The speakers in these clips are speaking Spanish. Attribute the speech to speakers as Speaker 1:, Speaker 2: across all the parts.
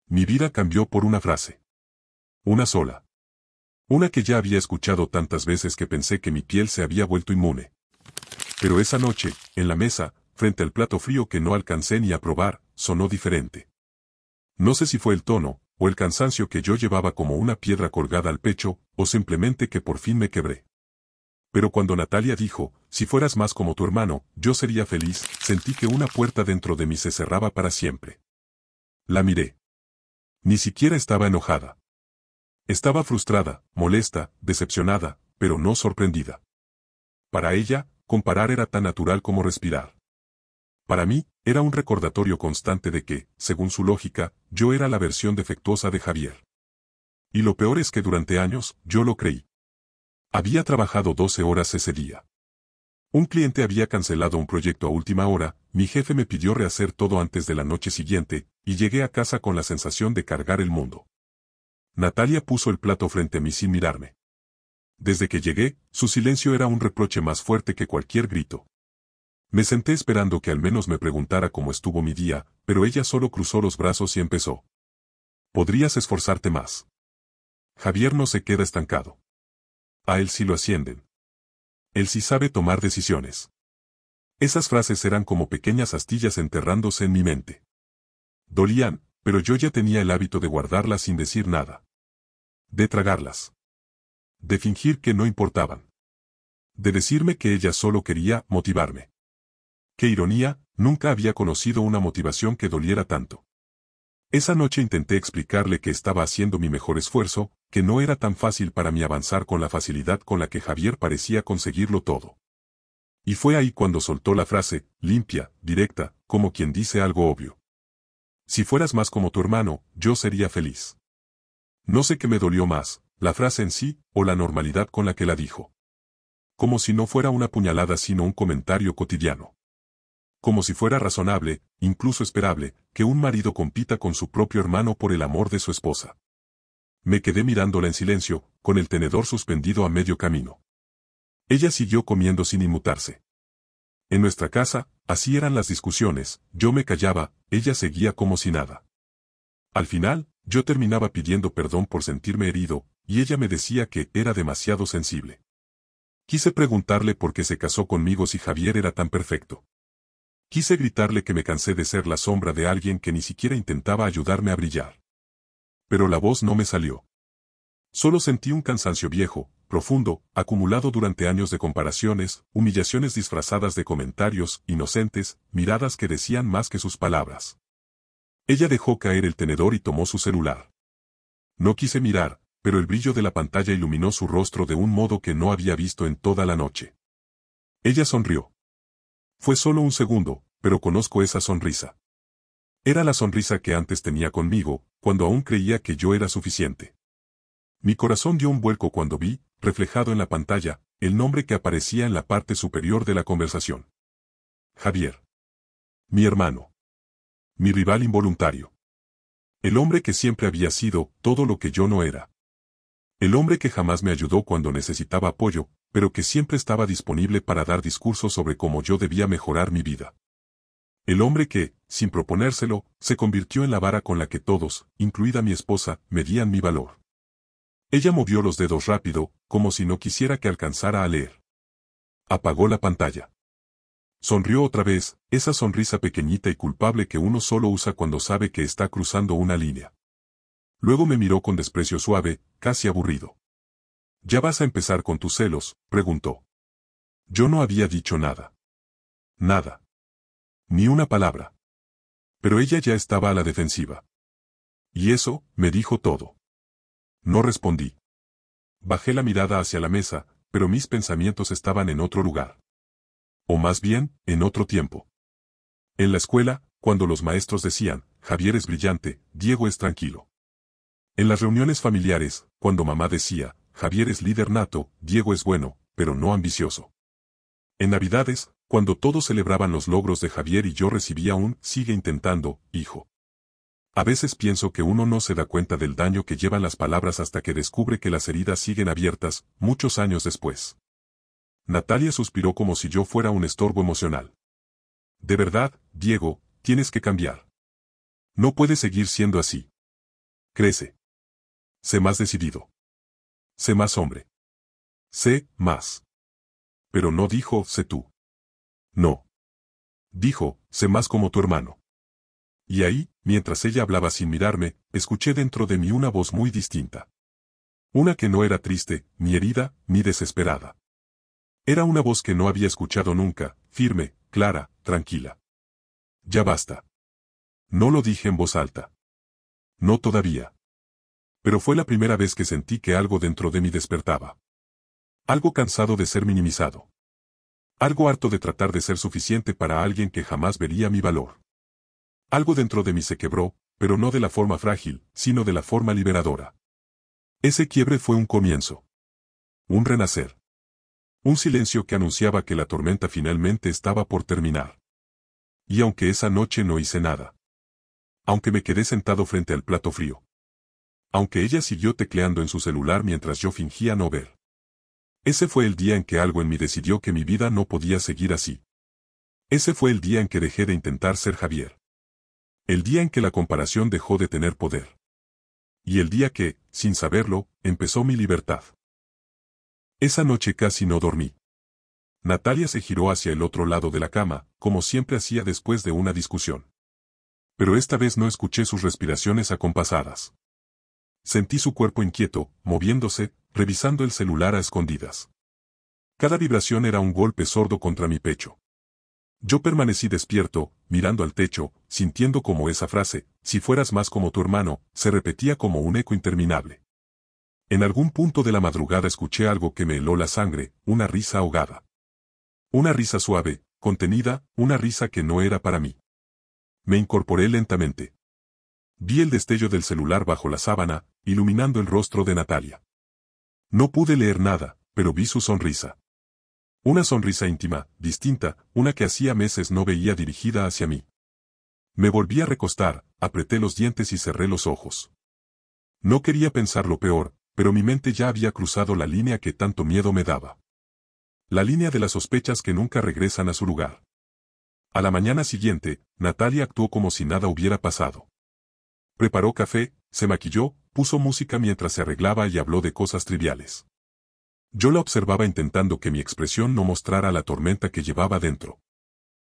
Speaker 1: Mi vida cambió por una frase. Una sola. Una que ya había escuchado tantas veces que pensé que mi piel se había vuelto inmune. Pero esa noche, en la mesa, frente al plato frío que no alcancé ni a probar, sonó diferente. No sé si fue el tono, o el cansancio que yo llevaba como una piedra colgada al pecho, o simplemente que por fin me quebré. Pero cuando Natalia dijo, si fueras más como tu hermano, yo sería feliz, sentí que una puerta dentro de mí se cerraba para siempre. La miré. Ni siquiera estaba enojada. Estaba frustrada, molesta, decepcionada, pero no sorprendida. Para ella, comparar era tan natural como respirar. Para mí, era un recordatorio constante de que, según su lógica, yo era la versión defectuosa de Javier. Y lo peor es que durante años, yo lo creí. Había trabajado 12 horas ese día. Un cliente había cancelado un proyecto a última hora, mi jefe me pidió rehacer todo antes de la noche siguiente, y llegué a casa con la sensación de cargar el mundo. Natalia puso el plato frente a mí sin mirarme. Desde que llegué, su silencio era un reproche más fuerte que cualquier grito. Me senté esperando que al menos me preguntara cómo estuvo mi día, pero ella solo cruzó los brazos y empezó. Podrías esforzarte más. Javier no se queda estancado. A él sí lo ascienden. Él sí sabe tomar decisiones. Esas frases eran como pequeñas astillas enterrándose en mi mente. Dolían, pero yo ya tenía el hábito de guardarlas sin decir nada. De tragarlas. De fingir que no importaban. De decirme que ella solo quería motivarme. Qué ironía, nunca había conocido una motivación que doliera tanto. Esa noche intenté explicarle que estaba haciendo mi mejor esfuerzo, que no era tan fácil para mí avanzar con la facilidad con la que Javier parecía conseguirlo todo. Y fue ahí cuando soltó la frase, limpia, directa, como quien dice algo obvio. Si fueras más como tu hermano, yo sería feliz. No sé qué me dolió más, la frase en sí, o la normalidad con la que la dijo. Como si no fuera una puñalada sino un comentario cotidiano. Como si fuera razonable, incluso esperable, que un marido compita con su propio hermano por el amor de su esposa. Me quedé mirándola en silencio, con el tenedor suspendido a medio camino. Ella siguió comiendo sin inmutarse. En nuestra casa, así eran las discusiones, yo me callaba, ella seguía como si nada. Al final, yo terminaba pidiendo perdón por sentirme herido, y ella me decía que era demasiado sensible. Quise preguntarle por qué se casó conmigo si Javier era tan perfecto. Quise gritarle que me cansé de ser la sombra de alguien que ni siquiera intentaba ayudarme a brillar. Pero la voz no me salió. Solo sentí un cansancio viejo, profundo, acumulado durante años de comparaciones, humillaciones disfrazadas de comentarios inocentes, miradas que decían más que sus palabras. Ella dejó caer el tenedor y tomó su celular. No quise mirar, pero el brillo de la pantalla iluminó su rostro de un modo que no había visto en toda la noche. Ella sonrió. Fue solo un segundo, pero conozco esa sonrisa. Era la sonrisa que antes tenía conmigo, cuando aún creía que yo era suficiente. Mi corazón dio un vuelco cuando vi, reflejado en la pantalla, el nombre que aparecía en la parte superior de la conversación. Javier. Mi hermano. Mi rival involuntario. El hombre que siempre había sido todo lo que yo no era. El hombre que jamás me ayudó cuando necesitaba apoyo, pero que siempre estaba disponible para dar discursos sobre cómo yo debía mejorar mi vida. El hombre que, sin proponérselo, se convirtió en la vara con la que todos, incluida mi esposa, medían mi valor. Ella movió los dedos rápido, como si no quisiera que alcanzara a leer. Apagó la pantalla. Sonrió otra vez, esa sonrisa pequeñita y culpable que uno solo usa cuando sabe que está cruzando una línea. Luego me miró con desprecio suave, casi aburrido. ¿Ya vas a empezar con tus celos?, preguntó. Yo no había dicho nada. Nada. Ni una palabra. Pero ella ya estaba a la defensiva. Y eso, me dijo todo. No respondí. Bajé la mirada hacia la mesa, pero mis pensamientos estaban en otro lugar. O más bien, en otro tiempo. En la escuela, cuando los maestros decían, Javier es brillante, Diego es tranquilo. En las reuniones familiares, cuando mamá decía, Javier es líder nato, Diego es bueno, pero no ambicioso. En Navidades, cuando todos celebraban los logros de Javier y yo recibía un sigue intentando, hijo. A veces pienso que uno no se da cuenta del daño que llevan las palabras hasta que descubre que las heridas siguen abiertas, muchos años después. Natalia suspiró como si yo fuera un estorbo emocional. De verdad, Diego, tienes que cambiar. No puedes seguir siendo así. crece. Sé más decidido. Sé más hombre. Sé más. Pero no dijo, sé tú. No. Dijo, sé más como tu hermano. Y ahí, mientras ella hablaba sin mirarme, escuché dentro de mí una voz muy distinta. Una que no era triste, ni herida, ni desesperada. Era una voz que no había escuchado nunca, firme, clara, tranquila. Ya basta. No lo dije en voz alta. No todavía. Pero fue la primera vez que sentí que algo dentro de mí despertaba. Algo cansado de ser minimizado. Algo harto de tratar de ser suficiente para alguien que jamás vería mi valor. Algo dentro de mí se quebró, pero no de la forma frágil, sino de la forma liberadora. Ese quiebre fue un comienzo. Un renacer. Un silencio que anunciaba que la tormenta finalmente estaba por terminar. Y aunque esa noche no hice nada. Aunque me quedé sentado frente al plato frío. Aunque ella siguió tecleando en su celular mientras yo fingía no ver. Ese fue el día en que algo en mí decidió que mi vida no podía seguir así. Ese fue el día en que dejé de intentar ser Javier. El día en que la comparación dejó de tener poder. Y el día que, sin saberlo, empezó mi libertad. Esa noche casi no dormí. Natalia se giró hacia el otro lado de la cama, como siempre hacía después de una discusión. Pero esta vez no escuché sus respiraciones acompasadas. Sentí su cuerpo inquieto, moviéndose, revisando el celular a escondidas. Cada vibración era un golpe sordo contra mi pecho. Yo permanecí despierto, mirando al techo, sintiendo como esa frase, si fueras más como tu hermano, se repetía como un eco interminable. En algún punto de la madrugada escuché algo que me heló la sangre, una risa ahogada. Una risa suave, contenida, una risa que no era para mí. Me incorporé lentamente. Vi el destello del celular bajo la sábana, iluminando el rostro de Natalia. No pude leer nada, pero vi su sonrisa. Una sonrisa íntima, distinta, una que hacía meses no veía dirigida hacia mí. Me volví a recostar, apreté los dientes y cerré los ojos. No quería pensar lo peor, pero mi mente ya había cruzado la línea que tanto miedo me daba. La línea de las sospechas que nunca regresan a su lugar. A la mañana siguiente, Natalia actuó como si nada hubiera pasado. Preparó café, se maquilló, puso música mientras se arreglaba y habló de cosas triviales. Yo la observaba intentando que mi expresión no mostrara la tormenta que llevaba dentro.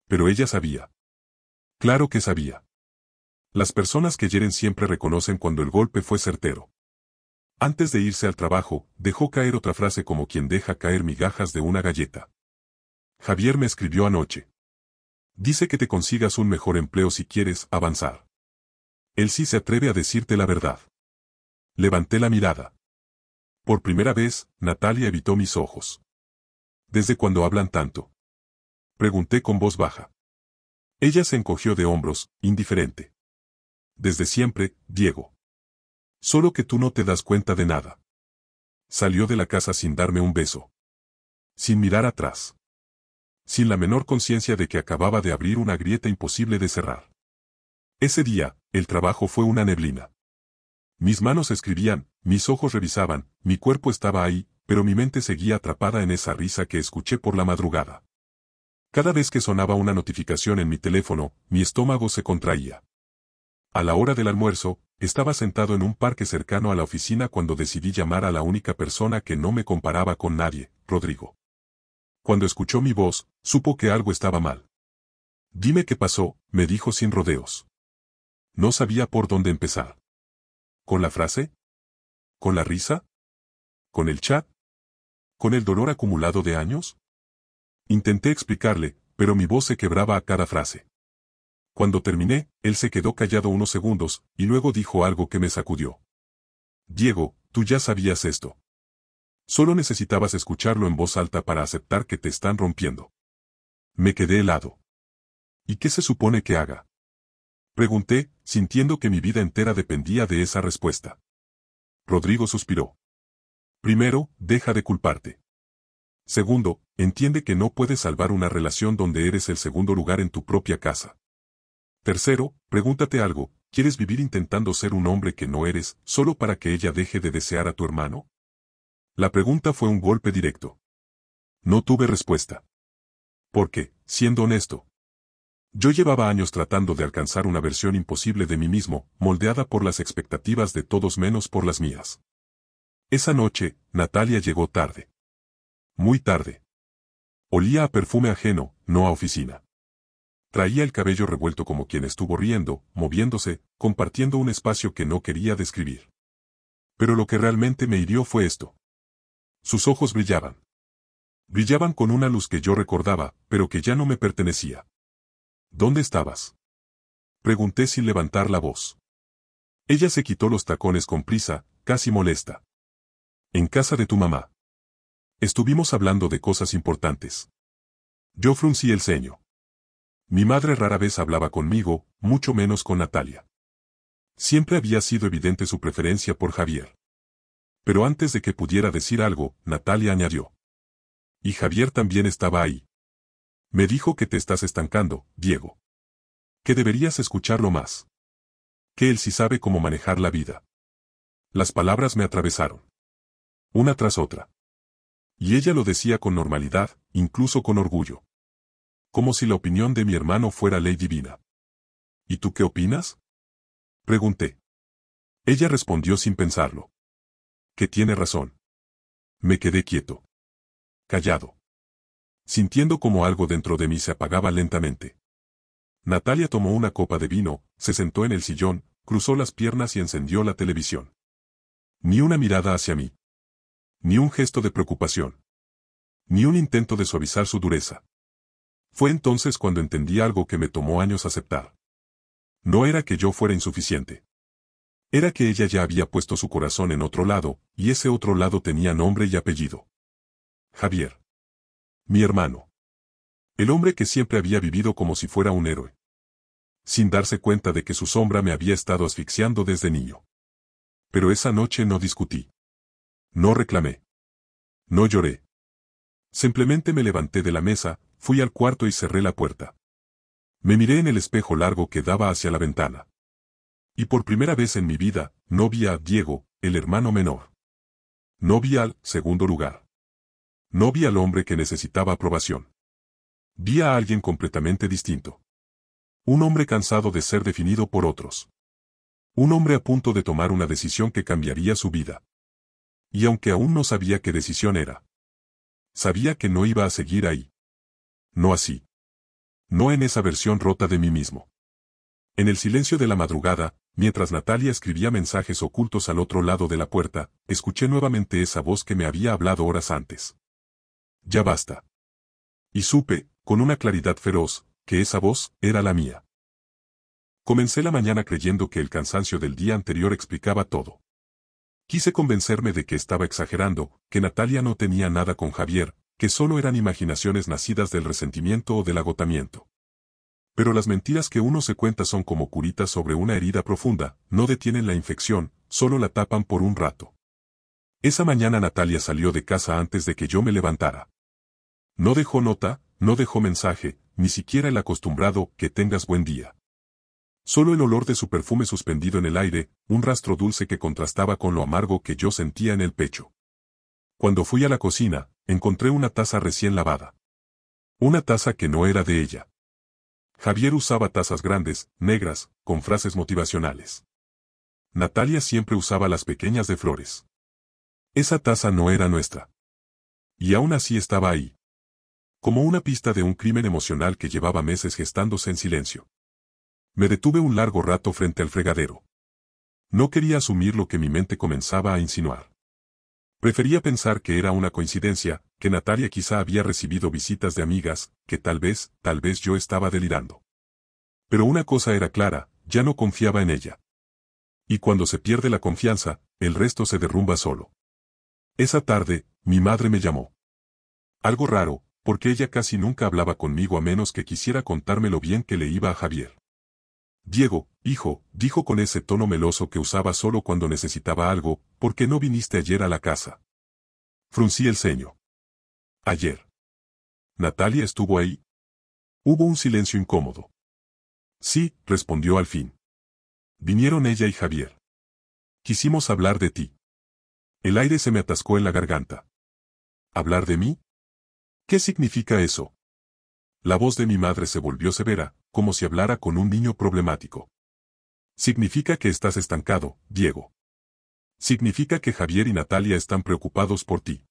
Speaker 1: Pero ella sabía. Claro que sabía. Las personas que hieren siempre reconocen cuando el golpe fue certero. Antes de irse al trabajo, dejó caer otra frase como quien deja caer migajas de una galleta. Javier me escribió anoche. Dice que te consigas un mejor empleo si quieres avanzar. Él sí se atreve a decirte la verdad. Levanté la mirada. Por primera vez, Natalia evitó mis ojos. ¿Desde cuándo hablan tanto? Pregunté con voz baja. Ella se encogió de hombros, indiferente. Desde siempre, Diego. Solo que tú no te das cuenta de nada. Salió de la casa sin darme un beso. Sin mirar atrás. Sin la menor conciencia de que acababa de abrir una grieta imposible de cerrar. Ese día, el trabajo fue una neblina. Mis manos escribían, mis ojos revisaban, mi cuerpo estaba ahí, pero mi mente seguía atrapada en esa risa que escuché por la madrugada. Cada vez que sonaba una notificación en mi teléfono, mi estómago se contraía. A la hora del almuerzo, estaba sentado en un parque cercano a la oficina cuando decidí llamar a la única persona que no me comparaba con nadie, Rodrigo. Cuando escuchó mi voz, supo que algo estaba mal. Dime qué pasó, me dijo sin rodeos. No sabía por dónde empezar. ¿Con la frase? ¿Con la risa? ¿Con el chat? ¿Con el dolor acumulado de años? Intenté explicarle, pero mi voz se quebraba a cada frase. Cuando terminé, él se quedó callado unos segundos, y luego dijo algo que me sacudió. Diego, tú ya sabías esto. Solo necesitabas escucharlo en voz alta para aceptar que te están rompiendo. Me quedé helado. ¿Y qué se supone que haga? Pregunté, sintiendo que mi vida entera dependía de esa respuesta. Rodrigo suspiró. Primero, deja de culparte. Segundo, entiende que no puedes salvar una relación donde eres el segundo lugar en tu propia casa. Tercero, pregúntate algo, ¿quieres vivir intentando ser un hombre que no eres, solo para que ella deje de desear a tu hermano? La pregunta fue un golpe directo. No tuve respuesta. Porque, siendo honesto, Yo llevaba años tratando de alcanzar una versión imposible de mí mismo, moldeada por las expectativas de todos menos por las mías. Esa noche, Natalia llegó tarde. Muy tarde. Olía a perfume ajeno, no a oficina. Traía el cabello revuelto como quien estuvo riendo, moviéndose, compartiendo un espacio que no quería describir. Pero lo que realmente me hirió fue esto. Sus ojos brillaban. Brillaban con una luz que yo recordaba, pero que ya no me pertenecía. ¿Dónde estabas? Pregunté sin levantar la voz. Ella se quitó los tacones con prisa, casi molesta. En casa de tu mamá. Estuvimos hablando de cosas importantes. Yo fruncí el ceño. Mi madre rara vez hablaba conmigo, mucho menos con Natalia. Siempre había sido evidente su preferencia por Javier. Pero antes de que pudiera decir algo, Natalia añadió. Y Javier también estaba ahí. Me dijo que te estás estancando, Diego. Que deberías escucharlo más. Que él sí sabe cómo manejar la vida. Las palabras me atravesaron. Una tras otra. Y ella lo decía con normalidad, incluso con orgullo. Como si la opinión de mi hermano fuera ley divina. ¿Y tú qué opinas? Pregunté. Ella respondió sin pensarlo. Que tiene razón. Me quedé quieto. Callado. Sintiendo como algo dentro de mí se apagaba lentamente. Natalia tomó una copa de vino, se sentó en el sillón, cruzó las piernas y encendió la televisión. Ni una mirada hacia mí. Ni un gesto de preocupación. Ni un intento de suavizar su dureza. Fue entonces cuando entendí algo que me tomó años aceptar. No era que yo fuera insuficiente. Era que ella ya había puesto su corazón en otro lado, y ese otro lado tenía nombre y apellido. Javier. Mi hermano. El hombre que siempre había vivido como si fuera un héroe. Sin darse cuenta de que su sombra me había estado asfixiando desde niño. Pero esa noche no discutí. No reclamé. No lloré. Simplemente me levanté de la mesa, fui al cuarto y cerré la puerta. Me miré en el espejo largo que daba hacia la ventana. Y por primera vez en mi vida, no vi a Diego, el hermano menor. No vi al segundo lugar. No vi al hombre que necesitaba aprobación. Vi a alguien completamente distinto. Un hombre cansado de ser definido por otros. Un hombre a punto de tomar una decisión que cambiaría su vida. Y aunque aún no sabía qué decisión era, sabía que no iba a seguir ahí. No así. No en esa versión rota de mí mismo. En el silencio de la madrugada, mientras Natalia escribía mensajes ocultos al otro lado de la puerta, escuché nuevamente esa voz que me había hablado horas antes. Ya basta. Y supe, con una claridad feroz, que esa voz era la mía. Comencé la mañana creyendo que el cansancio del día anterior explicaba todo. Quise convencerme de que estaba exagerando, que Natalia no tenía nada con Javier, que solo eran imaginaciones nacidas del resentimiento o del agotamiento. Pero las mentiras que uno se cuenta son como curitas sobre una herida profunda, no detienen la infección, solo la tapan por un rato. Esa mañana Natalia salió de casa antes de que yo me levantara. No dejó nota, no dejó mensaje, ni siquiera el acostumbrado "que tengas buen día". Solo el olor de su perfume suspendido en el aire, un rastro dulce que contrastaba con lo amargo que yo sentía en el pecho. Cuando fui a la cocina, encontré una taza recién lavada. Una taza que no era de ella. Javier usaba tazas grandes, negras, con frases motivacionales. Natalia siempre usaba las pequeñas de flores. Esa taza no era nuestra. Y aún así estaba ahí. Como una pista de un crimen emocional que llevaba meses gestándose en silencio. Me detuve un largo rato frente al fregadero. No quería asumir lo que mi mente comenzaba a insinuar. Prefería pensar que era una coincidencia, que Natalia quizá había recibido visitas de amigas, que tal vez yo estaba delirando. Pero una cosa era clara, ya no confiaba en ella. Y cuando se pierde la confianza, el resto se derrumba solo. Esa tarde, mi madre me llamó. Algo raro, porque ella casi nunca hablaba conmigo a menos que quisiera contarme lo bien que le iba a Javier. Diego, hijo, dijo con ese tono meloso que usaba solo cuando necesitaba algo, ¿por qué no viniste ayer a la casa? Fruncí el ceño. Ayer. ¿Natalia estuvo ahí? Hubo un silencio incómodo. Sí, respondió al fin. Vinieron ella y Javier. Quisimos hablar de ti. El aire se me atascó en la garganta. ¿Hablar de mí? ¿Qué significa eso? La voz de mi madre se volvió severa, como si hablara con un niño problemático. Significa que estás estancado, Diego. Significa que Javier y Natalia están preocupados por ti.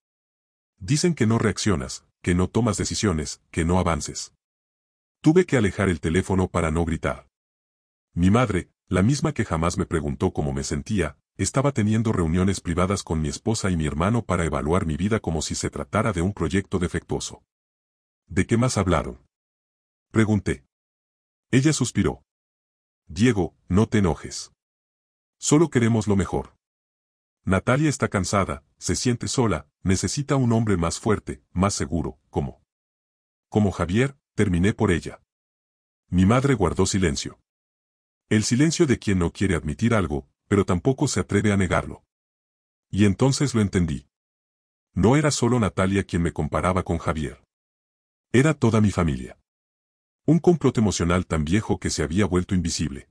Speaker 1: Dicen que no reaccionas, que no tomas decisiones, que no avances. Tuve que alejar el teléfono para no gritar. Mi madre, la misma que jamás me preguntó cómo me sentía, estaba teniendo reuniones privadas con mi esposa y mi hermano para evaluar mi vida como si se tratara de un proyecto defectuoso. ¿De qué más hablaron?, pregunté. Ella suspiró. Diego, no te enojes. Solo queremos lo mejor. Natalia está cansada, se siente sola, necesita un hombre más fuerte, más seguro, como Javier, terminé por ella. Mi madre guardó silencio. El silencio de quien no quiere admitir algo, pero tampoco se atreve a negarlo. Y entonces lo entendí. No era solo Natalia quien me comparaba con Javier. Era toda mi familia. Un complot emocional tan viejo que se había vuelto invisible.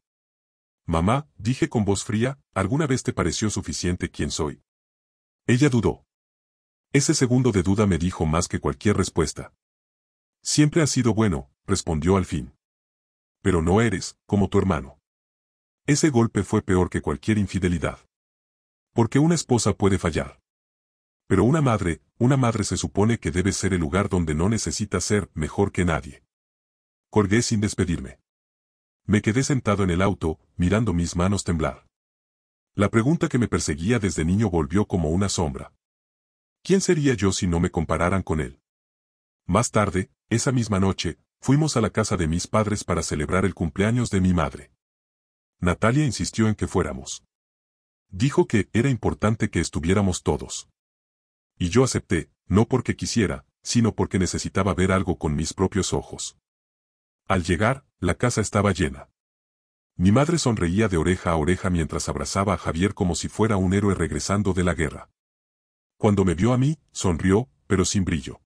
Speaker 1: Mamá, dije con voz fría, ¿alguna vez te pareció suficiente quién soy? Ella dudó. Ese segundo de duda me dijo más que cualquier respuesta. Siempre has sido bueno, respondió al fin. Pero no eres, como tu hermano. Ese golpe fue peor que cualquier infidelidad. Porque una esposa puede fallar. Pero una madre se supone que debe ser el lugar donde no necesita ser mejor que nadie. Colgué sin despedirme. Me quedé sentado en el auto, mirando mis manos temblar. La pregunta que me perseguía desde niño volvió como una sombra. ¿Quién sería yo si no me compararan con él? Más tarde, esa misma noche, fuimos a la casa de mis padres para celebrar el cumpleaños de mi madre. Natalia insistió en que fuéramos. Dijo que era importante que estuviéramos todos. Y yo acepté, no porque quisiera, sino porque necesitaba ver algo con mis propios ojos. Al llegar, la casa estaba llena. Mi madre sonreía de oreja a oreja mientras abrazaba a Javier como si fuera un héroe regresando de la guerra. Cuando me vio a mí, sonrió, pero sin brillo.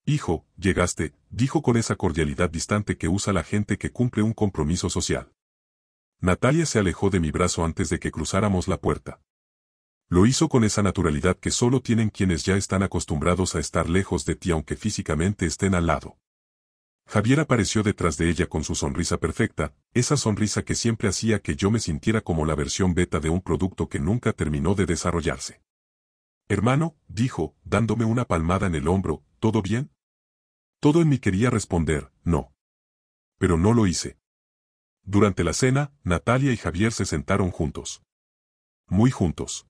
Speaker 1: Hijo, llegaste, dijo con esa cordialidad distante que usa la gente que cumple un compromiso social. Natalia se alejó de mi brazo antes de que cruzáramos la puerta. Lo hizo con esa naturalidad que solo tienen quienes ya están acostumbrados a estar lejos de ti aunque físicamente estén al lado. Javier apareció detrás de ella con su sonrisa perfecta, esa sonrisa que siempre hacía que yo me sintiera como la versión beta de un producto que nunca terminó de desarrollarse. Hermano, dijo, dándome una palmada en el hombro, ¿todo bien? Todo en mí quería responder, no. Pero no lo hice. Durante la cena, Natalia y Javier se sentaron juntos. Muy juntos.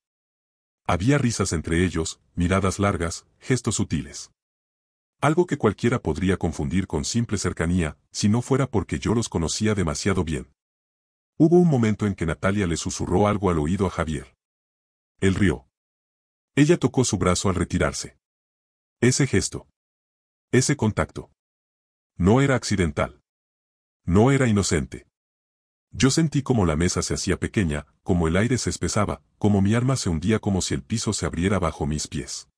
Speaker 1: Había risas entre ellos, miradas largas, gestos sutiles. Algo que cualquiera podría confundir con simple cercanía, si no fuera porque yo los conocía demasiado bien. Hubo un momento en que Natalia le susurró algo al oído a Javier. Él rió. Ella tocó su brazo al retirarse. Ese gesto. Ese contacto. No era accidental. No era inocente. Yo sentí como la mesa se hacía pequeña, como el aire se espesaba, como mi alma se hundía como si el piso se abriera bajo mis pies.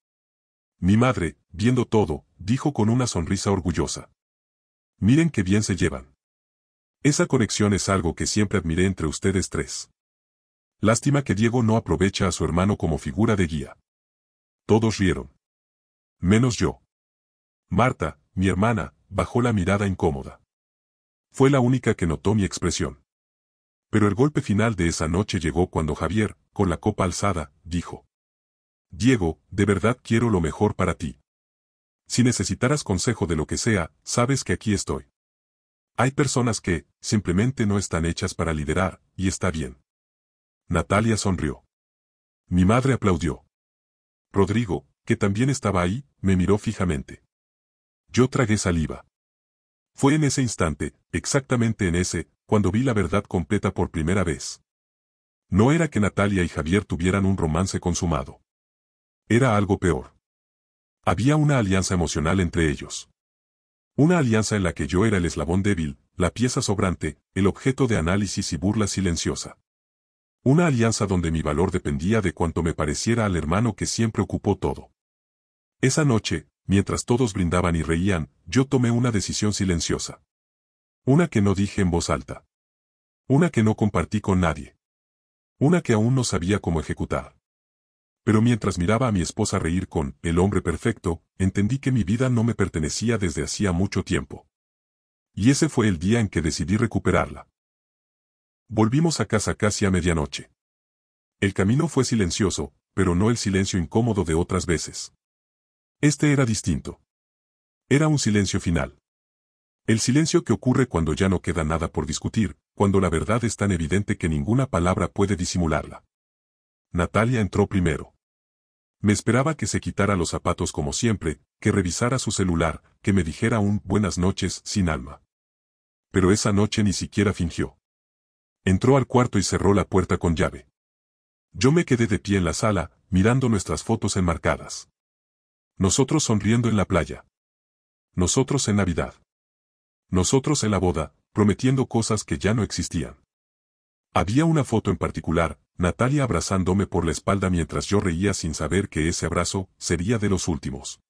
Speaker 1: Mi madre, viendo todo, dijo con una sonrisa orgullosa. Miren qué bien se llevan. Esa conexión es algo que siempre admiré entre ustedes tres. Lástima que Diego no aprovecha a su hermano como figura de guía. Todos rieron. Menos yo. Marta, mi hermana, bajó la mirada incómoda. Fue la única que notó mi expresión. Pero el golpe final de esa noche llegó cuando Javier, con la copa alzada, dijo. Diego, de verdad quiero lo mejor para ti. Si necesitaras consejo de lo que sea, sabes que aquí estoy. Hay personas que, simplemente no están hechas para liderar, y está bien. Natalia sonrió. Mi madre aplaudió. Rodrigo, que también estaba ahí, me miró fijamente. Yo tragué saliva. Fue en ese instante, exactamente en ese, cuando vi la verdad completa por primera vez. No era que Natalia y Javier tuvieran un romance consumado. Era algo peor. Había una alianza emocional entre ellos. Una alianza en la que yo era el eslabón débil, la pieza sobrante, el objeto de análisis y burla silenciosa. Una alianza donde mi valor dependía de cuanto me pareciera al hermano que siempre ocupó todo. Esa noche, mientras todos brindaban y reían, yo tomé una decisión silenciosa. Una que no dije en voz alta. Una que no compartí con nadie. Una que aún no sabía cómo ejecutar. Pero mientras miraba a mi esposa reír con el hombre perfecto, entendí que mi vida no me pertenecía desde hacía mucho tiempo. Y ese fue el día en que decidí recuperarla. Volvimos a casa casi a medianoche. El camino fue silencioso, pero no el silencio incómodo de otras veces. Este era distinto. Era un silencio final. El silencio que ocurre cuando ya no queda nada por discutir, cuando la verdad es tan evidente que ninguna palabra puede disimularla. Natalia entró primero. Me esperaba que se quitara los zapatos como siempre, que revisara su celular, que me dijera un buenas noches sin alma. Pero esa noche ni siquiera fingió. Entró al cuarto y cerró la puerta con llave. Yo me quedé de pie en la sala, mirando nuestras fotos enmarcadas. Nosotros sonriendo en la playa. Nosotros en Navidad. Nosotros en la boda, prometiendo cosas que ya no existían. Había una foto en particular, Natalia abrazándome por la espalda mientras yo reía sin saber que ese abrazo sería de los últimos.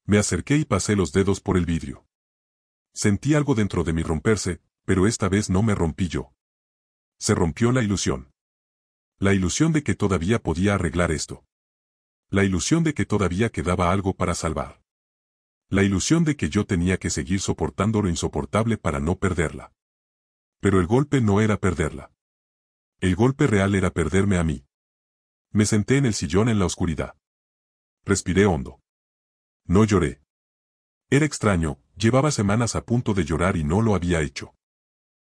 Speaker 1: Me acerqué y pasé los dedos por el vidrio. Sentí algo dentro de mí romperse, pero esta vez no me rompí yo. Se rompió la ilusión. La ilusión de que todavía podía arreglar esto. La ilusión de que todavía quedaba algo para salvar. La ilusión de que yo tenía que seguir soportando lo insoportable para no perderla. Pero el golpe no era perderla. El golpe real era perderme a mí. Me senté en el sillón en la oscuridad. Respiré hondo. No lloré. Era extraño, llevaba semanas a punto de llorar y no lo había hecho.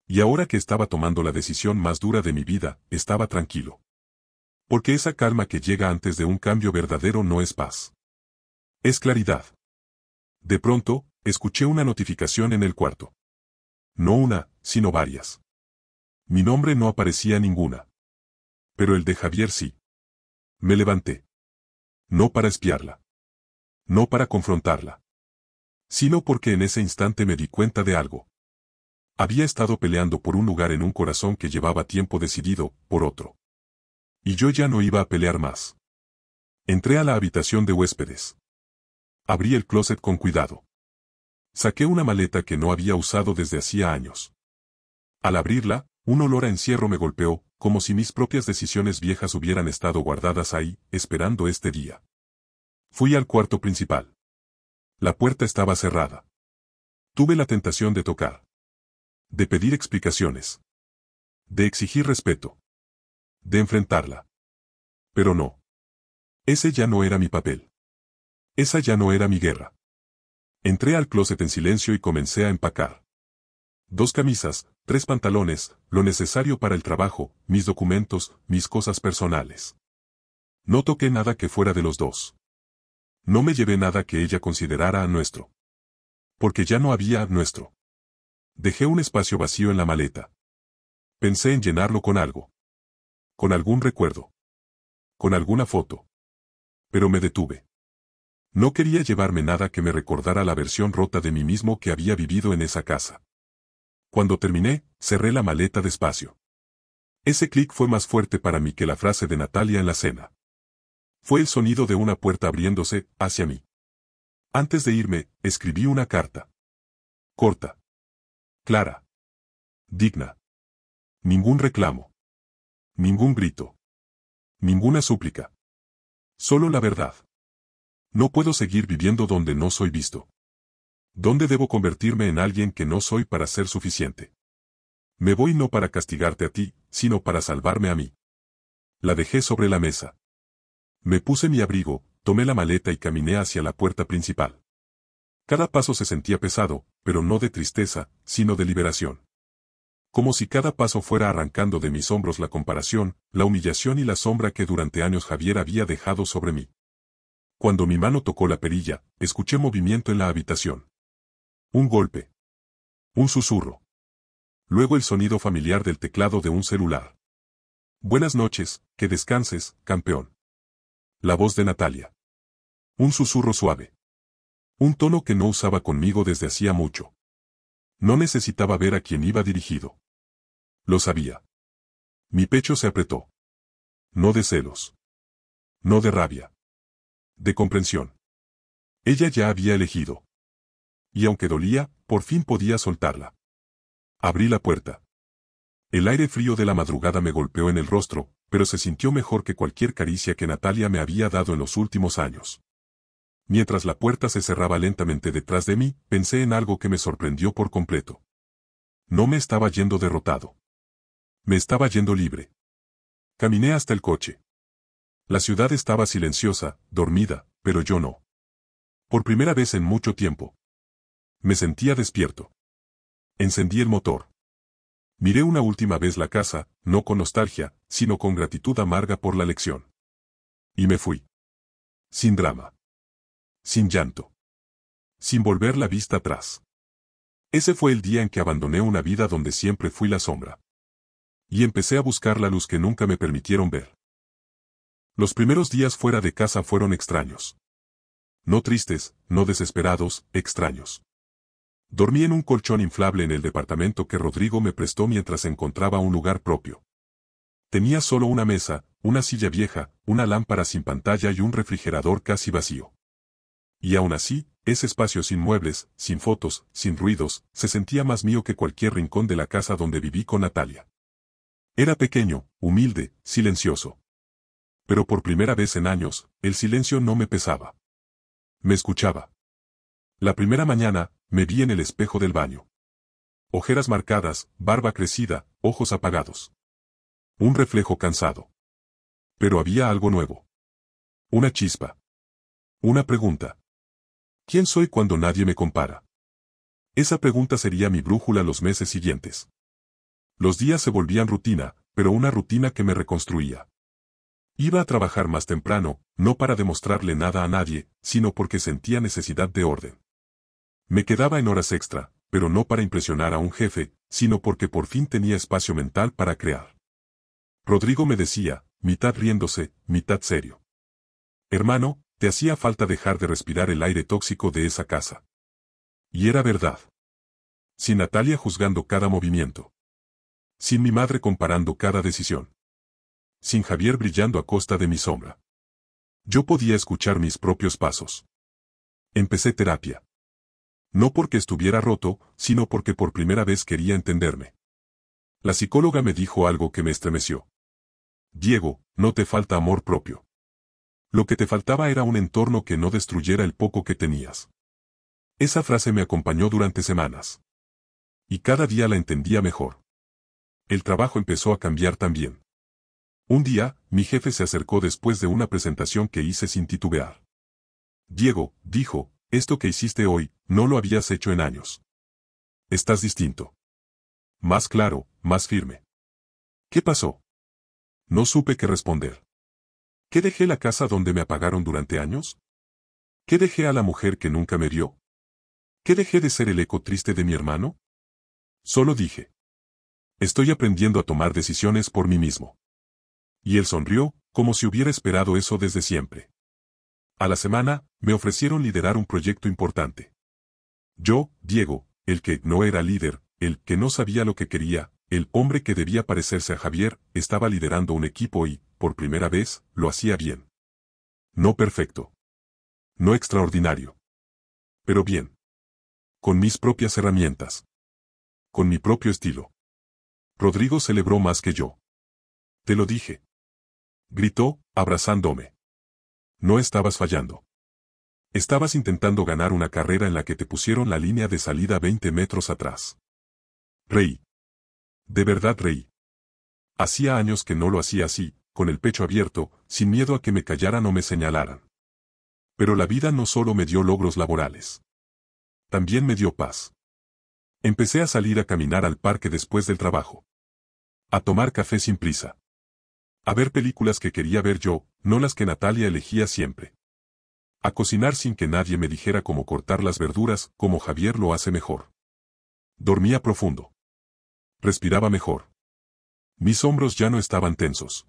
Speaker 1: Y ahora que estaba tomando la decisión más dura de mi vida, estaba tranquilo. Porque esa calma que llega antes de un cambio verdadero no es paz. Es claridad. De pronto, escuché una notificación en el cuarto. No una, sino varias. Mi nombre no aparecía ninguna. Pero el de Javier sí. Me levanté. No para espiarla. No para confrontarla. Sino porque en ese instante me di cuenta de algo. Había estado peleando por un lugar en un corazón que llevaba tiempo decidido, por otro. Y yo ya no iba a pelear más. Entré a la habitación de huéspedes. Abrí el closet con cuidado. Saqué una maleta que no había usado desde hacía años. Al abrirla, un olor a encierro me golpeó, como si mis propias decisiones viejas hubieran estado guardadas ahí, esperando este día. Fui al cuarto principal. La puerta estaba cerrada. Tuve la tentación de tocar. De pedir explicaciones. De exigir respeto. De enfrentarla. Pero no. Ese ya no era mi papel. Esa ya no era mi guerra. Entré al closet en silencio y comencé a empacar. 2 camisas, 3 pantalones, lo necesario para el trabajo, mis documentos, mis cosas personales. No toqué nada que fuera de los dos. No me llevé nada que ella considerara a nuestro. Porque ya no había a nuestro. Dejé un espacio vacío en la maleta. Pensé en llenarlo con algo. Con algún recuerdo. Con alguna foto. Pero me detuve. No quería llevarme nada que me recordara la versión rota de mí mismo que había vivido en esa casa. Cuando terminé, cerré la maleta despacio. Ese clic fue más fuerte para mí que la frase de Natalia en la cena. Fue el sonido de una puerta abriéndose hacia mí. Antes de irme, escribí una carta. Corta. Clara. Digna. Ningún reclamo. Ningún grito. Ninguna súplica. Solo la verdad. No puedo seguir viviendo donde no soy visto. ¿Dónde debo convertirme en alguien que no soy para ser suficiente? Me voy no para castigarte a ti, sino para salvarme a mí. La dejé sobre la mesa. Me puse mi abrigo, tomé la maleta y caminé hacia la puerta principal. Cada paso se sentía pesado, pero no de tristeza, sino de liberación. Como si cada paso fuera arrancando de mis hombros la comparación, la humillación y la sombra que durante años Javier había dejado sobre mí. Cuando mi mano tocó la perilla, escuché movimiento en la habitación. Un golpe. Un susurro. Luego el sonido familiar del teclado de un celular. Buenas noches, que descanses, campeón. La voz de Natalia. Un susurro suave. Un tono que no usaba conmigo desde hacía mucho. No necesitaba ver a quién iba dirigido. Lo sabía. Mi pecho se apretó. No de celos. No de rabia. De comprensión. Ella ya había elegido. Y aunque dolía, por fin podía soltarla. Abrí la puerta. El aire frío de la madrugada me golpeó en el rostro, pero se sintió mejor que cualquier caricia que Natalia me había dado en los últimos años. mientras la puerta se cerraba lentamente detrás de mí, pensé en algo que me sorprendió por completo. No me estaba yendo derrotado. Me estaba yendo libre. Caminé hasta el coche. La ciudad estaba silenciosa, dormida, pero yo no. Por primera vez en mucho tiempo. Me sentía despierto. Encendí el motor. Miré una última vez la casa, no con nostalgia, sino con gratitud amarga por la lección. Y me fui. Sin drama. Sin llanto. Sin volver la vista atrás. Ese fue el día en que abandoné una vida donde siempre fui la sombra. Y empecé a buscar la luz que nunca me permitieron ver. Los primeros días fuera de casa fueron extraños. No tristes, no desesperados, extraños. Dormí en un colchón inflable en el departamento que Rodrigo me prestó mientras encontraba un lugar propio. Tenía solo una mesa, una silla vieja, una lámpara sin pantalla y un refrigerador casi vacío. Y aún así, ese espacio sin muebles, sin fotos, sin ruidos, se sentía más mío que cualquier rincón de la casa donde viví con Natalia. Era pequeño, humilde, silencioso. Pero por primera vez en años, el silencio no me pesaba. Me escuchaba. La primera mañana, me vi en el espejo del baño. Ojeras marcadas, barba crecida, ojos apagados. Un reflejo cansado. Pero había algo nuevo. Una chispa. Una pregunta. ¿Quién soy cuando nadie me compara? Esa pregunta sería mi brújula los meses siguientes. Los días se volvían rutina, pero una rutina que me reconstruía. Iba a trabajar más temprano, no para demostrarle nada a nadie, sino porque sentía necesidad de orden. Me quedaba en horas extra, pero no para impresionar a un jefe, sino porque por fin tenía espacio mental para crear. Rodrigo me decía, mitad riéndose, mitad serio. Hermano, te hacía falta dejar de respirar el aire tóxico de esa casa. Y era verdad. Sin Natalia juzgando cada movimiento. Sin mi madre comparando cada decisión. Sin Javier brillando a costa de mi sombra. Yo podía escuchar mis propios pasos. Empecé terapia. No porque estuviera roto, sino porque por primera vez quería entenderme. La psicóloga me dijo algo que me estremeció. Diego, no te falta amor propio. Lo que te faltaba era un entorno que no destruyera el poco que tenías. Esa frase me acompañó durante semanas. Y cada día la entendía mejor. El trabajo empezó a cambiar también. Un día, mi jefe se acercó después de una presentación que hice sin titubear. Diego, dijo, esto que hiciste hoy, no lo habías hecho en años. Estás distinto. Más claro, más firme. ¿Qué pasó? No supe qué responder. ¿Qué dejé la casa donde me apagaron durante años? ¿Qué dejé a la mujer que nunca me vio? ¿Qué dejé de ser el eco triste de mi hermano? Solo dije. Estoy aprendiendo a tomar decisiones por mí mismo. Y él sonrió, como si hubiera esperado eso desde siempre. A la semana, me ofrecieron liderar un proyecto importante. Yo, Diego, el que no era líder, el que no sabía lo que quería, el hombre que debía parecerse a Javier, estaba liderando un equipo y, por primera vez, lo hacía bien. No perfecto. No extraordinario. Pero bien. Con mis propias herramientas. Con mi propio estilo. Rodrigo celebró más que yo. Te lo dije. Gritó, abrazándome. No estabas fallando. Estabas intentando ganar una carrera en la que te pusieron la línea de salida 20 metros atrás. Reí. De verdad reí. Hacía años que no lo hacía así, con el pecho abierto, sin miedo a que me callaran o me señalaran. Pero la vida no solo me dio logros laborales. También me dio paz. Empecé a salir a caminar al parque después del trabajo. A tomar café sin prisa. A ver películas que quería ver yo, no las que Natalia elegía siempre. A cocinar sin que nadie me dijera cómo cortar las verduras, como Javier lo hace mejor. Dormía profundo. Respiraba mejor. Mis hombros ya no estaban tensos.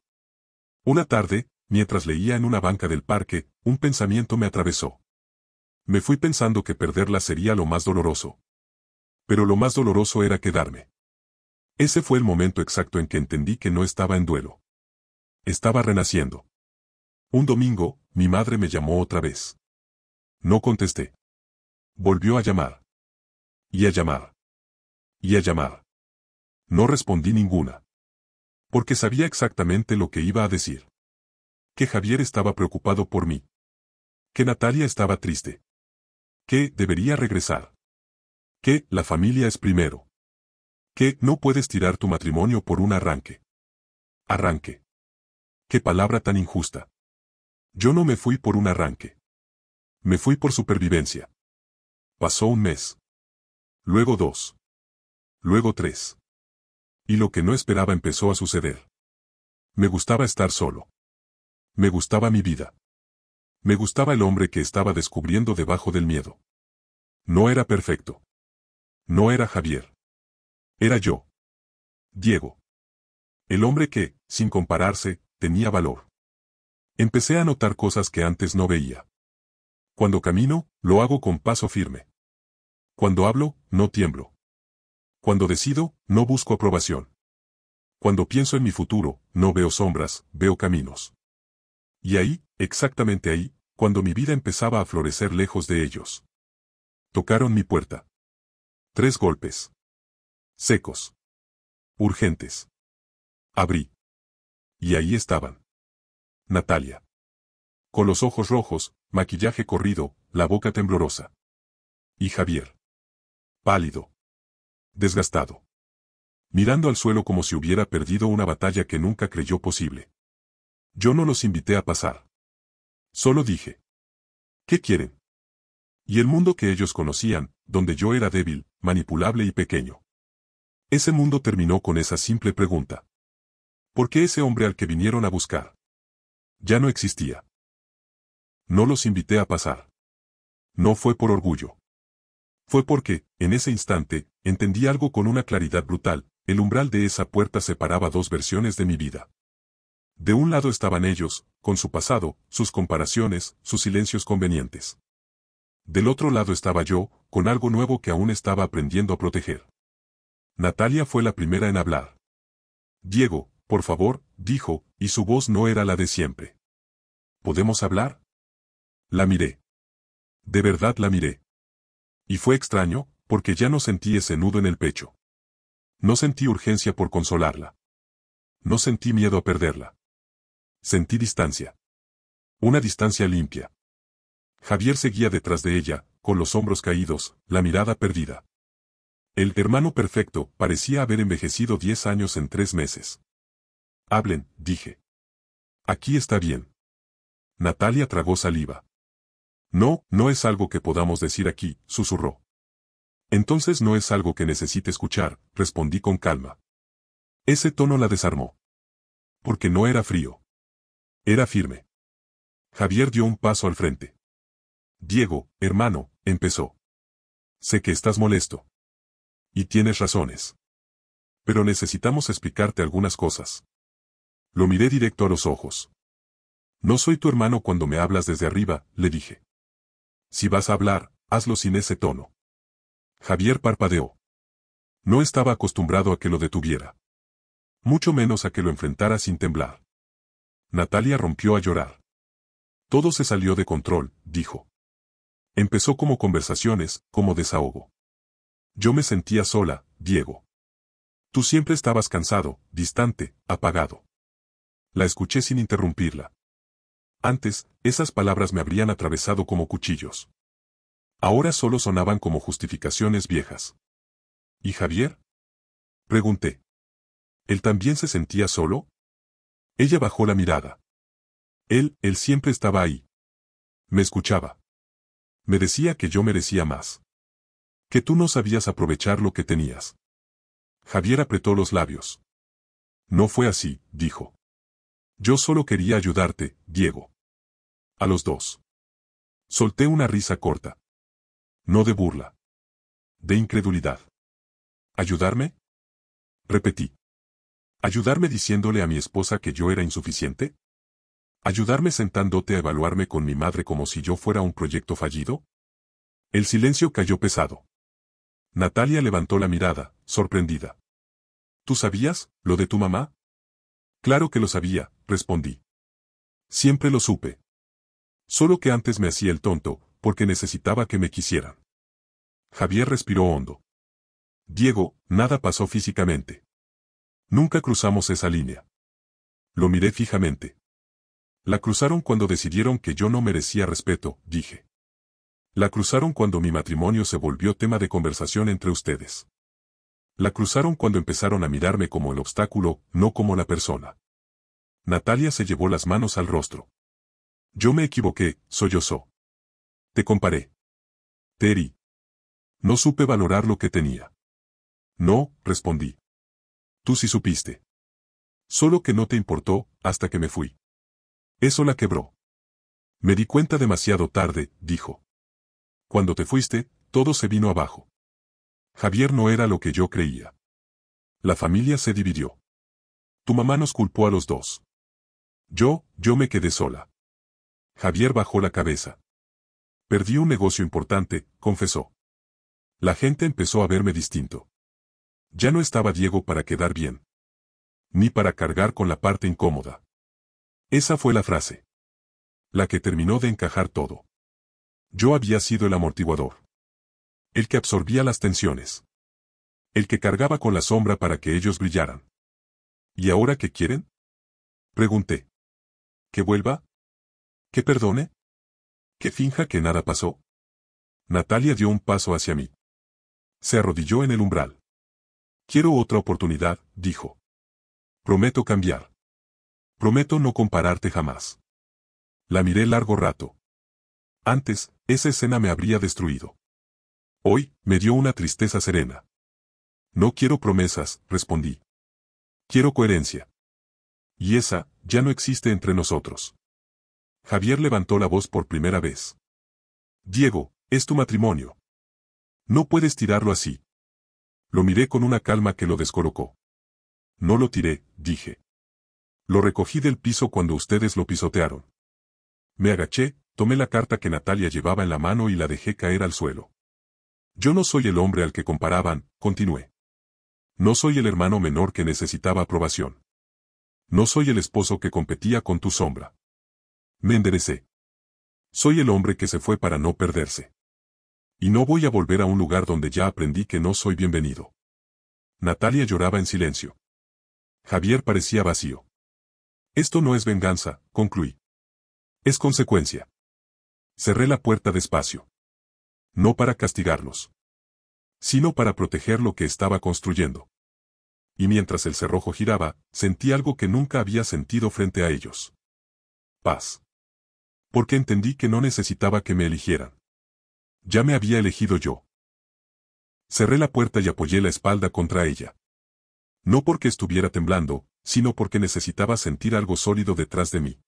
Speaker 1: Una tarde, mientras leía en una banca del parque, un pensamiento me atravesó. Me fui pensando que perderla sería lo más doloroso. Pero lo más doloroso era quedarme. Ese fue el momento exacto en que entendí que no estaba en duelo. Estaba renaciendo. Un domingo, mi madre me llamó otra vez. No contesté. Volvió a llamar. Y a llamar. Y a llamar. No respondí ninguna. Porque sabía exactamente lo que iba a decir. Que Javier estaba preocupado por mí. Que Natalia estaba triste. Que debería regresar. Que la familia es primero. Que no puedes tirar tu matrimonio por un arranque. Arranque. Qué palabra tan injusta. Yo no me fui por un arranque. Me fui por supervivencia. Pasó un mes. Luego 2. Luego 3. Y lo que no esperaba empezó a suceder. Me gustaba estar solo. Me gustaba mi vida. Me gustaba el hombre que estaba descubriendo debajo del miedo. No era perfecto. No era Javier. Era yo. Diego. El hombre que, sin compararse, tenía valor. Empecé a notar cosas que antes no veía. Cuando camino, lo hago con paso firme. Cuando hablo, no tiemblo. Cuando decido, no busco aprobación. Cuando pienso en mi futuro, no veo sombras, veo caminos. Y ahí, exactamente ahí, cuando mi vida empezaba a florecer lejos de ellos. Tocaron mi puerta. 3 golpes. Secos. Urgentes. Abrí. Y ahí estaban. Natalia. Con los ojos rojos, maquillaje corrido, la boca temblorosa. Y Javier. Pálido. Desgastado. Mirando al suelo como si hubiera perdido una batalla que nunca creyó posible. Yo no los invité a pasar. Solo dije. ¿Qué quieren? Y el mundo que ellos conocían, donde yo era débil, manipulable y pequeño. Ese mundo terminó con esa simple pregunta. ¿Por qué ese hombre al que vinieron a buscar? Ya no existía. No los invité a pasar. No fue por orgullo. Fue porque, en ese instante, entendí algo con una claridad brutal. El umbral de esa puerta separaba 2 versiones de mi vida. De un lado estaban ellos, con su pasado, sus comparaciones, sus silencios convenientes. Del otro lado estaba yo, con algo nuevo que aún estaba aprendiendo a proteger. Natalia fue la primera en hablar. Diego, por favor, dijo, y su voz no era la de siempre. ¿Podemos hablar? La miré. De verdad la miré. Y fue extraño, porque ya no sentí ese nudo en el pecho. No sentí urgencia por consolarla. No sentí miedo a perderla. Sentí distancia. Una distancia limpia. Javier seguía detrás de ella, con los hombros caídos, la mirada perdida. El hermano perfecto parecía haber envejecido 10 años en 3 meses. Hablen, dije. Aquí está bien. Natalia tragó saliva. No, no es algo que podamos decir aquí, susurró. Entonces no es algo que necesite escuchar, respondí con calma. Ese tono la desarmó. Porque no era frío. Era firme. Javier dio un paso al frente. Diego, hermano, empezó. Sé que estás molesto. Y tienes razones. Pero necesitamos explicarte algunas cosas. Lo miré directo a los ojos. No soy tu hermano cuando me hablas desde arriba, le dije. Si vas a hablar, hazlo sin ese tono. Javier parpadeó. No estaba acostumbrado a que lo detuviera. Mucho menos a que lo enfrentara sin temblar. Natalia rompió a llorar. Todo se salió de control, dijo. Empezó como conversaciones, como desahogo. Yo me sentía sola, Diego. Tú siempre estabas cansado, distante, apagado. La escuché sin interrumpirla. Antes, esas palabras me habrían atravesado como cuchillos. Ahora solo sonaban como justificaciones viejas. ¿Y Javier? Pregunté. ¿Él también se sentía solo? Ella bajó la mirada. Él siempre estaba ahí. Me escuchaba. Me decía que yo merecía más. Que tú no sabías aprovechar lo que tenías. Javier apretó los labios. No fue así, dijo. Yo solo quería ayudarte, Diego. A los 2. Solté una risa corta. No de burla. De incredulidad. ¿Ayudarme? Repetí. ¿Ayudarme diciéndole a mi esposa que yo era insuficiente? ¿Ayudarme sentándote a evaluarme con mi madre como si yo fuera un proyecto fallido? El silencio cayó pesado. Natalia levantó la mirada, sorprendida. ¿Tú sabías, lo de tu mamá? Claro que lo sabía, respondí. Siempre lo supe. Solo que antes me hacía el tonto, porque necesitaba que me quisieran. Javier respiró hondo. Diego, nada pasó físicamente. Nunca cruzamos esa línea. Lo miré fijamente. La cruzaron cuando decidieron que yo no merecía respeto, dije. La cruzaron cuando mi matrimonio se volvió tema de conversación entre ustedes. La cruzaron cuando empezaron a mirarme como el obstáculo, no como la persona. Natalia se llevó las manos al rostro. Yo me equivoqué, sollozó. Te comparé. Te herí. No supe valorar lo que tenía. No, respondí. Tú sí supiste. Solo que no te importó, hasta que me fui. Eso la quebró. Me di cuenta demasiado tarde, dijo. Cuando te fuiste, todo se vino abajo. Javier no era lo que yo creía. La familia se dividió. Tu mamá nos culpó a los dos. Yo me quedé sola. Javier bajó la cabeza. Perdí un negocio importante, confesó. La gente empezó a verme distinto. Ya no estaba Diego para quedar bien. Ni para cargar con la parte incómoda. Esa fue la frase. La que terminó de encajar todo. Yo había sido el amortiguador. El que absorbía las tensiones. El que cargaba con la sombra para que ellos brillaran. ¿Y ahora qué quieren? Pregunté. ¿Que vuelva? ¿Que perdone? ¿Que finja que nada pasó? Natalia dio un paso hacia mí. Se arrodilló en el umbral. Quiero otra oportunidad, dijo. Prometo cambiar. Prometo no compararte jamás. La miré largo rato. Antes, esa escena me habría destruido. Hoy, me dio una tristeza serena. No quiero promesas, respondí. Quiero coherencia. Y esa, ya no existe entre nosotros. Javier levantó la voz por primera vez. Diego, es tu matrimonio. No puedes tirarlo así. Lo miré con una calma que lo descolocó. No lo tiré, dije. Lo recogí del piso cuando ustedes lo pisotearon. Me agaché, tomé la carta que Natalia llevaba en la mano y la dejé caer al suelo. Yo no soy el hombre al que comparaban, continué. No soy el hermano menor que necesitaba aprobación. No soy el esposo que competía con tu sombra. Me enderecé. Soy el hombre que se fue para no perderse. Y no voy a volver a un lugar donde ya aprendí que no soy bienvenido. Natalia lloraba en silencio. Javier parecía vacío. Esto no es venganza, concluí. Es consecuencia. Cerré la puerta despacio. No para castigarlos, sino para proteger lo que estaba construyendo. Y mientras el cerrojo giraba, sentí algo que nunca había sentido frente a ellos. Paz. Porque entendí que no necesitaba que me eligieran. Ya me había elegido yo. Cerré la puerta y apoyé la espalda contra ella. No porque estuviera temblando, sino porque necesitaba sentir algo sólido detrás de mí.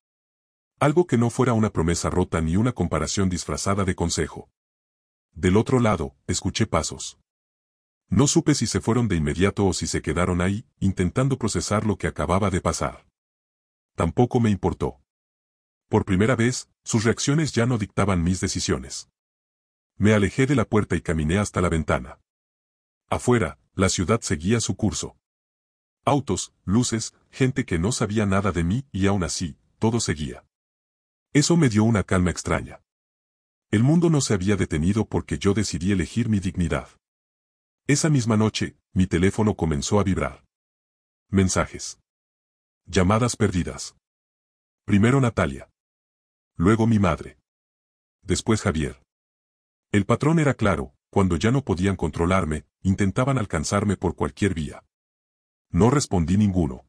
Speaker 1: Algo que no fuera una promesa rota ni una comparación disfrazada de consejo. Del otro lado, escuché pasos. No supe si se fueron de inmediato o si se quedaron ahí, intentando procesar lo que acababa de pasar. Tampoco me importó. Por primera vez, sus reacciones ya no dictaban mis decisiones. Me alejé de la puerta y caminé hasta la ventana. Afuera, la ciudad seguía su curso. Autos, luces, gente que no sabía nada de mí y aún así, todo seguía. Eso me dio una calma extraña. El mundo no se había detenido porque yo decidí elegir mi dignidad. Esa misma noche, mi teléfono comenzó a vibrar. Mensajes. Llamadas perdidas. Primero Natalia. Luego mi madre. Después Javier. El patrón era claro, cuando ya no podían controlarme, intentaban alcanzarme por cualquier vía. No respondí ninguno.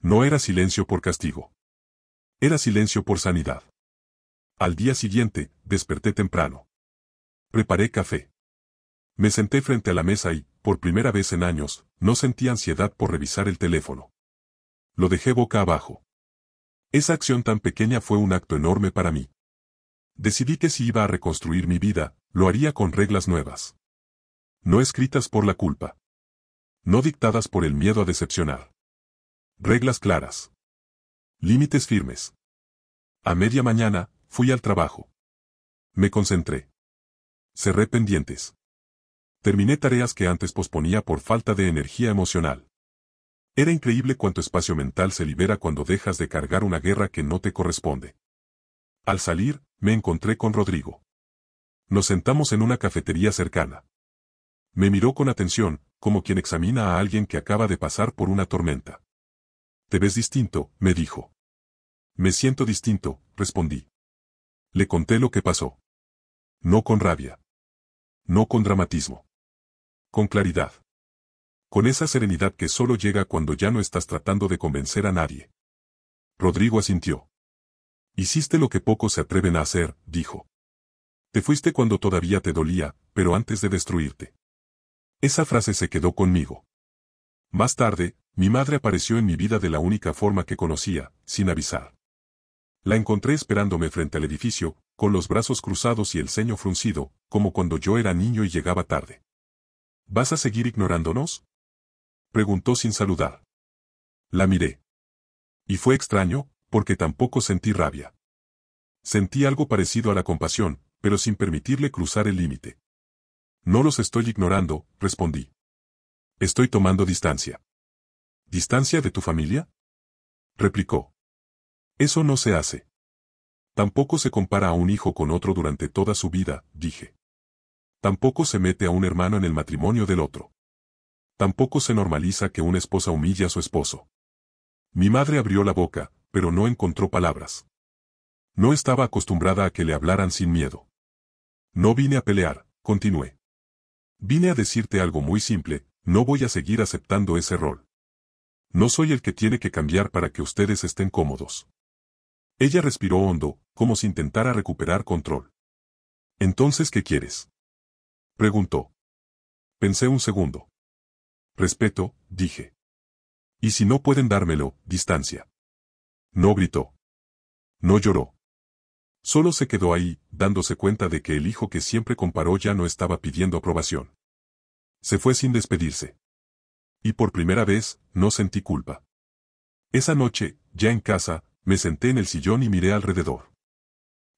Speaker 1: No era silencio por castigo. Era silencio por sanidad. Al día siguiente, desperté temprano. Preparé café. Me senté frente a la mesa y, por primera vez en años, no sentí ansiedad por revisar el teléfono. Lo dejé boca abajo. Esa acción tan pequeña fue un acto enorme para mí. Decidí que si iba a reconstruir mi vida, lo haría con reglas nuevas. No escritas por la culpa. No dictadas por el miedo a decepcionar. Reglas claras. Límites firmes. A media mañana, fui al trabajo. Me concentré. Cerré pendientes. Terminé tareas que antes posponía por falta de energía emocional. Era increíble cuánto espacio mental se libera cuando dejas de cargar una guerra que no te corresponde. Al salir, me encontré con Rodrigo. Nos sentamos en una cafetería cercana. Me miró con atención, como quien examina a alguien que acaba de pasar por una tormenta. Te ves distinto, me dijo. Me siento distinto, respondí. Le conté lo que pasó. No con rabia. No con dramatismo. Con claridad. Con esa serenidad que solo llega cuando ya no estás tratando de convencer a nadie. Rodrigo asintió. Hiciste lo que pocos se atreven a hacer, dijo. Te fuiste cuando todavía te dolía, pero antes de destruirte. Esa frase se quedó conmigo. Más tarde, mi madre apareció en mi vida de la única forma que conocía, sin avisar. La encontré esperándome frente al edificio, con los brazos cruzados y el ceño fruncido, como cuando yo era niño y llegaba tarde. ¿Vas a seguir ignorándonos?, preguntó sin saludar. La miré. Y fue extraño, porque tampoco sentí rabia. Sentí algo parecido a la compasión, pero sin permitirle cruzar el límite. No los estoy ignorando, respondí. Estoy tomando distancia. ¿Distancia de tu familia?, replicó. Eso no se hace. Tampoco se compara a un hijo con otro durante toda su vida, dije. Tampoco se mete a un hermano en el matrimonio del otro. Tampoco se normaliza que una esposa humille a su esposo. Mi madre abrió la boca, pero no encontró palabras. No estaba acostumbrada a que le hablaran sin miedo. No vine a pelear, continué. Vine a decirte algo muy simple, no voy a seguir aceptando ese rol. No soy el que tiene que cambiar para que ustedes estén cómodos. Ella respiró hondo, como si intentara recuperar control. ¿Entonces qué quieres?, preguntó. Pensé un segundo. Respeto, dije. Y si no pueden dármelo, distancia. No gritó. No lloró. Solo se quedó ahí, dándose cuenta de que el hijo que siempre comparó ya no estaba pidiendo aprobación. Se fue sin despedirse. Y por primera vez, no sentí culpa. Esa noche, ya en casa, me senté en el sillón y miré alrededor.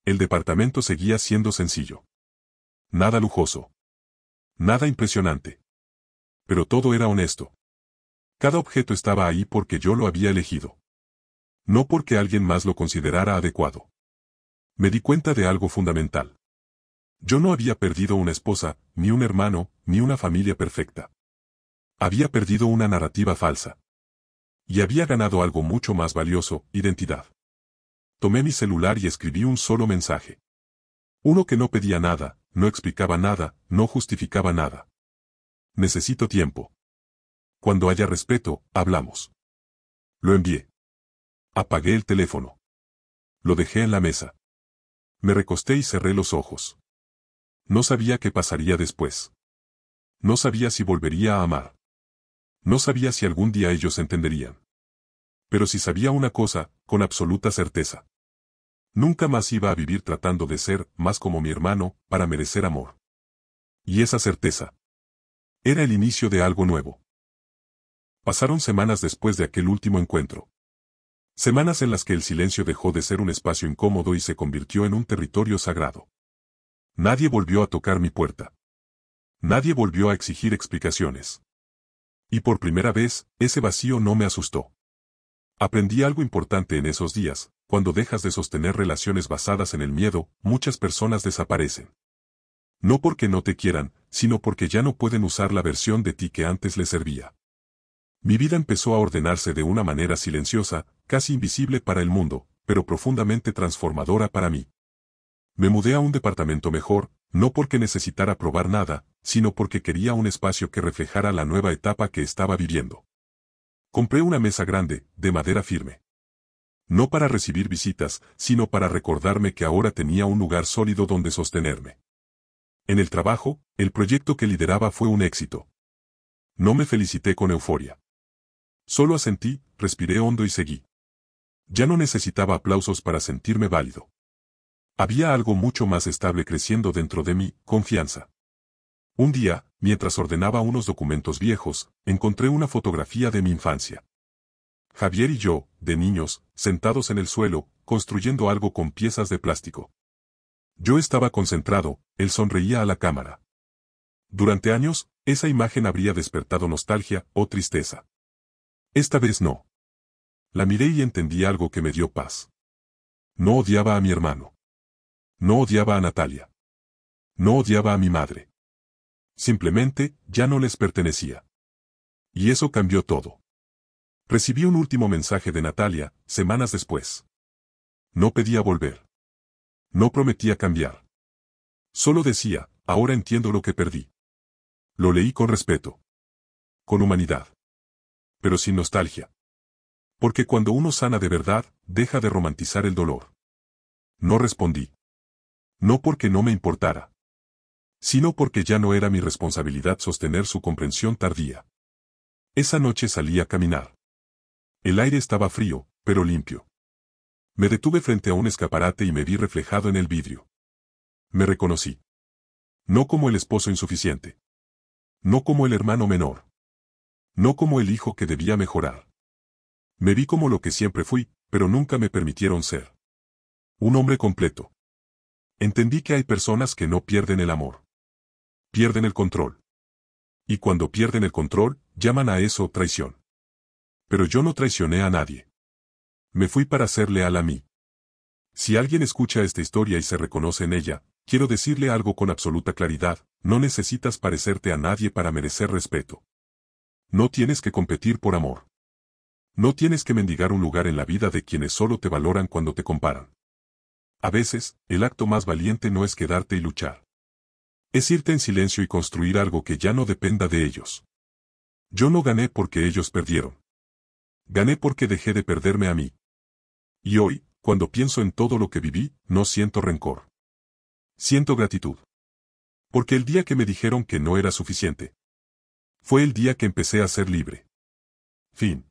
Speaker 1: El departamento seguía siendo sencillo. Nada lujoso. Nada impresionante. Pero todo era honesto. Cada objeto estaba ahí porque yo lo había elegido. No porque alguien más lo considerara adecuado. Me di cuenta de algo fundamental. Yo no había perdido una esposa, ni un hermano, ni una familia perfecta. Había perdido una narrativa falsa. Y había ganado algo mucho más valioso, identidad. Tomé mi celular y escribí un solo mensaje. Uno que no pedía nada, no explicaba nada, no justificaba nada. Necesito tiempo. Cuando haya respeto, hablamos. Lo envié. Apagué el teléfono. Lo dejé en la mesa. Me recosté y cerré los ojos. No sabía qué pasaría después. No sabía si volvería a amar. No sabía si algún día ellos entenderían. Pero sí sabía una cosa, con absoluta certeza. Nunca más iba a vivir tratando de ser más como mi hermano, para merecer amor. Y esa certeza era el inicio de algo nuevo. Pasaron semanas después de aquel último encuentro. Semanas en las que el silencio dejó de ser un espacio incómodo y se convirtió en un territorio sagrado. Nadie volvió a tocar mi puerta. Nadie volvió a exigir explicaciones. Y por primera vez, ese vacío no me asustó. Aprendí algo importante en esos días: cuando dejas de sostener relaciones basadas en el miedo, muchas personas desaparecen. No porque no te quieran, sino porque ya no pueden usar la versión de ti que antes les servía. Mi vida empezó a ordenarse de una manera silenciosa, casi invisible para el mundo, pero profundamente transformadora para mí. Me mudé a un departamento mejor, no porque necesitara probar nada, sino porque quería un espacio que reflejara la nueva etapa que estaba viviendo. Compré una mesa grande, de madera firme. No para recibir visitas, sino para recordarme que ahora tenía un lugar sólido donde sostenerme. En el trabajo, el proyecto que lideraba fue un éxito. No me felicité con euforia. Solo asentí, respiré hondo y seguí. Ya no necesitaba aplausos para sentirme válido. Había algo mucho más estable creciendo dentro de mí: confianza. Un día, mientras ordenaba unos documentos viejos, encontré una fotografía de mi infancia. Javier y yo, de niños, sentados en el suelo, construyendo algo con piezas de plástico. Yo estaba concentrado, él sonreía a la cámara. Durante años, esa imagen habría despertado nostalgia o tristeza. Esta vez no. La miré y entendí algo que me dio paz. No odiaba a mi hermano. No odiaba a Natalia. No odiaba a mi madre. Simplemente, ya no les pertenecía. Y eso cambió todo. Recibí un último mensaje de Natalia, semanas después. No pedía volver. No prometía cambiar. Solo decía, ahora entiendo lo que perdí. Lo leí con respeto. Con humanidad. Pero sin nostalgia. Porque cuando uno sana de verdad, deja de romantizar el dolor. No respondí. No porque no me importara. Sino porque ya no era mi responsabilidad sostener su comprensión tardía. Esa noche salí a caminar. El aire estaba frío, pero limpio. Me detuve frente a un escaparate y me vi reflejado en el vidrio. Me reconocí. No como el esposo insuficiente. No como el hermano menor. No como el hijo que debía mejorar. Me vi como lo que siempre fui, pero nunca me permitieron ser. Un hombre completo. Entendí que hay personas que no pierden el amor. Pierden el control. Y cuando pierden el control, llaman a eso traición. Pero yo no traicioné a nadie. Me fui para ser leal a mí. Si alguien escucha esta historia y se reconoce en ella, quiero decirle algo con absoluta claridad, no necesitas parecerte a nadie para merecer respeto. No tienes que competir por amor. No tienes que mendigar un lugar en la vida de quienes solo te valoran cuando te comparan. A veces, el acto más valiente no es quedarte y luchar. Es irte en silencio y construir algo que ya no dependa de ellos. Yo no gané porque ellos perdieron. Gané porque dejé de perderme a mí. Y hoy, cuando pienso en todo lo que viví, no siento rencor. Siento gratitud. Porque el día que me dijeron que no era suficiente, fue el día que empecé a ser libre. Fin.